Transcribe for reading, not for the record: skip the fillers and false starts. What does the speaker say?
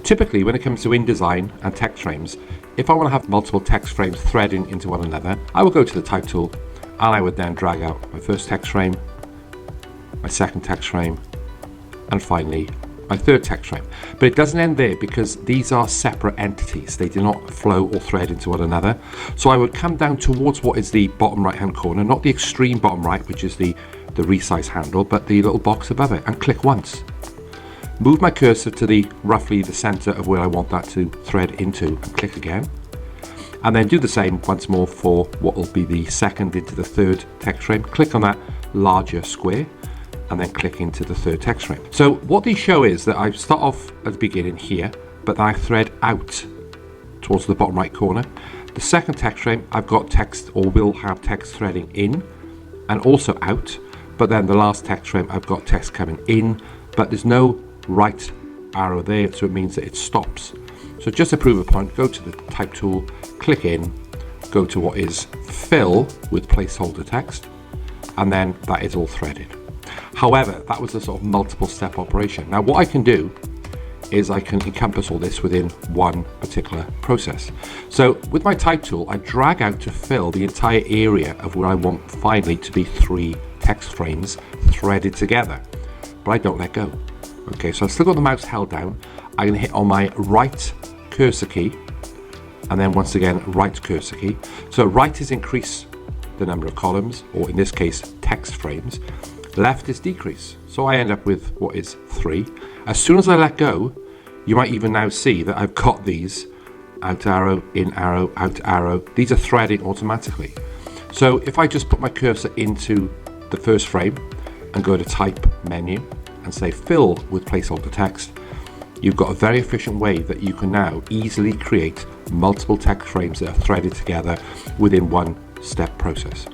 Typically, when it comes to InDesign and text frames, if I want to have multiple text frames threading into one another, I will go to the type tool and I would then drag out my first text frame, my second text frame, and finally my third text frame. But it doesn't end there because these are separate entities. They do not flow or thread into one another. So I would come down towards what is the bottom right hand corner, not the extreme bottom right, which is the resize handle, but the little box above it, and click once. Move my cursor to roughly the center of where I want that to thread into, and click again. And then do the same once more for what will be the second into the third text frame. Click on that larger square and then click into the third text frame. So what these show is that I start off at the beginning here, but then I thread out towards the bottom right corner. The second text frame, I've got text, or will have text threading in and also out, but then the last text frame, I've got text coming in, but there's no right arrow there, so it means that it stops. So just to prove a point, go to the type tool, click in, go to what is fill with placeholder text, and then that is all threaded. However, that was a sort of multiple step operation. Now what I can do is I can encompass all this within one particular process. So with my type tool, I drag out to fill the entire area of where I want finally to be 3 text frames threaded together, but I don't let go. Okay, so I've still got the mouse held down. I'm going to hit on my right cursor key, and then once again right cursor key. So right is increase the number of columns, or in this case text frames. Left is decrease, so I end up with what is 3. As soon as I let go, you might even now see that I've got these out arrow, in arrow, out arrow. These are threading automatically. So if I just put my cursor into the first frame and go to type menu and say fill with placeholder text, you've got a very efficient way that you can now easily create multiple text frames that are threaded together within one step process.